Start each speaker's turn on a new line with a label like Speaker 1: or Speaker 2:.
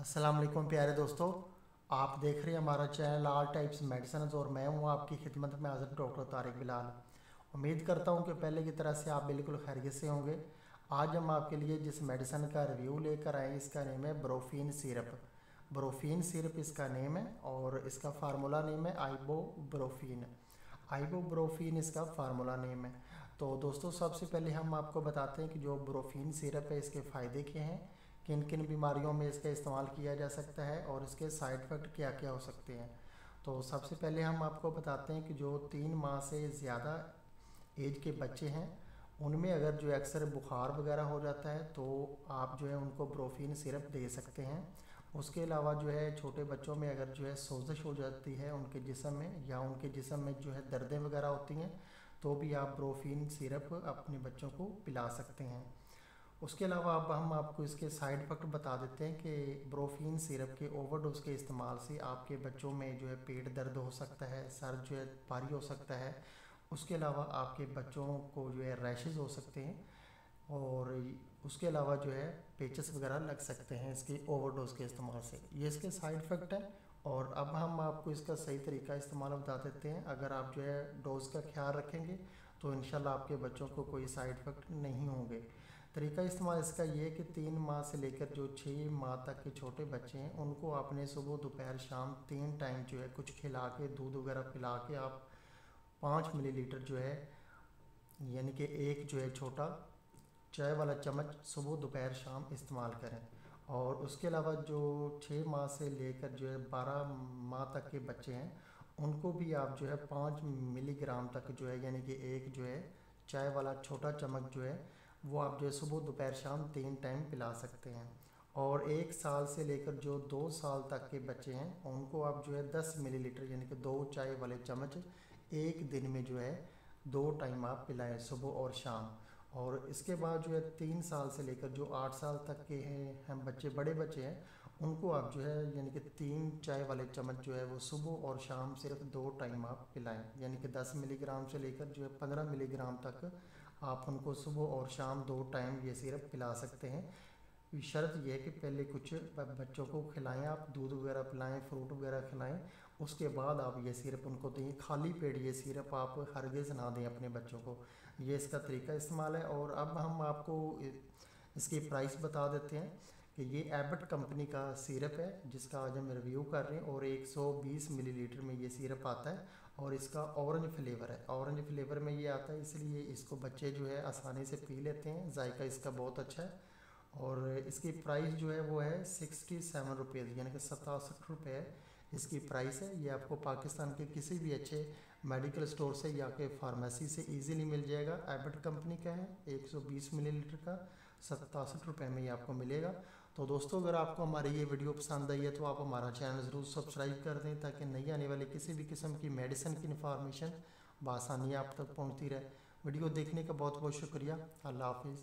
Speaker 1: अस्सलाम वालेकुम प्यारे दोस्तों, आप देख रहे हैं हमारा चैनल ऑल टाइप्स मेडिसिन और मैं हूं आपकी खिदमत में हाज़िर डॉक्टर तारिक बिलाल। उम्मीद करता हूं कि पहले की तरह से आप बिल्कुल खैरियत से होंगे। आज हम आपके लिए जिस मेडिसिन का रिव्यू लेकर आए इसका नेम है ब्रोफीन सिरप। ब्रोफीन सिरप इसका नेम है और इसका फार्मूला नेम है आइबोब्रोफीन। आइबोब्रोफीन इसका फार्मूला नेम है। तो दोस्तों, सबसे पहले हम आपको बताते हैं कि जो ब्रोफीन सिरप है इसके फ़ायदे क्या हैं, किन किन बीमारियों में इसका इस्तेमाल किया जा सकता है और इसके साइड इफ़ेक्ट क्या क्या हो सकते हैं। तो सबसे पहले हम आपको बताते हैं कि जो 3 माह से ज़्यादा एज के बच्चे हैं उनमें अगर जो अक्सर बुखार वगैरह हो जाता है तो आप जो है उनको ब्रोफीन सिरप दे सकते हैं। उसके अलावा जो है छोटे बच्चों में अगर जो है सोजिश हो जाती है उनके जिस्म में या उनके जिस्म में जो है दर्दें वगैरह होती हैं तो भी आप ब्रोफीन सिरप अपने बच्चों को पिला सकते हैं। उसके अलावा अब हम आपको इसके साइड इफ़ेक्ट बता देते हैं कि ब्रोफीन सिरप के ओवरडोज के इस्तेमाल से आपके बच्चों में जो है पेट दर्द हो सकता है, सर जो है भारी हो सकता है। उसके अलावा आपके बच्चों को जो है रैशेज़ हो सकते हैं और उसके अलावा जो है पेचेस वगैरह लग सकते हैं इसके ओवरडोज के इस्तेमाल से। ये इसके साइड इफ़ेक्ट हैं। और अब हम आपको इसका सही तरीका इस्तेमाल बता देते हैं। अगर आप जो है डोज का ख्याल रखेंगे तो इंशाल्लाह आपके बच्चों को कोई साइड इफ़ेक्ट नहीं होंगे। तरीका इस्तेमाल इसका ये है कि 3 माह से लेकर जो 6 माह तक के छोटे बच्चे हैं उनको आपने सुबह दोपहर शाम 3 टाइम जो है कुछ खिला के दूध वगैरह पिला के आप 5 मिलीलीटर जो है यानी कि एक जो है छोटा चाय वाला चम्मच सुबह दोपहर शाम इस्तेमाल करें। और उसके अलावा जो 6 माह से लेकर जो है 12 माह तक के बच्चे हैं उनको भी आप जो है 5 मिलीग्राम तक जो है यानी कि एक जो है चाय वाला छोटा चम्मच जो है वो आप जो है सुबह दोपहर शाम 3 टाइम पिला सकते हैं। और 1 साल से लेकर जो 2 साल तक के बच्चे हैं उनको आप जो है 10 मिलीलीटर यानी कि 2 चाय वाले चम्मच एक दिन में जो है 2 टाइम आप पिलाएं सुबह और शाम। और इसके बाद जो है 3 साल से लेकर जो 8 साल तक के हैं हम बच्चे बड़े बच्चे हैं उनको आप जो है यानी कि 3 चाय वाले चम्मच जो है वो सुबह और शाम सिर्फ 2 टाइम आप पिलाएं यानी कि 10 मिलीग्राम से लेकर जो है 15 मिलीग्राम तक आप उनको सुबह और शाम 2 टाइम ये सिरप पिला सकते हैं। शर्त यह है कि पहले कुछ बच्चों को खिलाएं, आप दूध वगैरह पिलाएं, फ्रूट वगैरह खिलाएं। उसके बाद आप ये सिरप उनको दें। खाली पेट ये सिरप आप हरगिज़ ना दें अपने बच्चों को। ये इसका तरीका इस्तेमाल है। और अब हम आपको इसकी प्राइस बता देते हैं कि ये एबट कंपनी का सिरप है जिसका आज हम रिव्यू कर रहे हैं और 120 मिलीलीटर में ये सिरप आता है। और इसका ऑरेंज फ्लेवर है, ऑरेंज फ्लेवर में ये आता है इसलिए इसको बच्चे जो है आसानी से पी लेते हैं। जायका इसका बहुत अच्छा है। और इसकी प्राइस जो है वो है 67 रुपीज़ यानी कि 67 रुपये इसकी प्राइस है। ये आपको पाकिस्तान के किसी भी अच्छे मेडिकल स्टोर से या के फार्मेसी से इजीली मिल जाएगा। एबट कंपनी का है, 120 मिलीलीटर का 67 रुपये में ये आपको मिलेगा। तो दोस्तों, अगर आपको हमारी ये वीडियो पसंद आई है तो आप हमारा चैनल ज़रूर सब्सक्राइब कर दें ताकि नई आने वाली किसी भी किस्म की मेडिसिन की इन्फॉर्मेशन बआसानी आप तक पहुँचती रहे। वीडियो देखने का बहुत बहुत शुक्रिया। अल्लाह हाफिज़।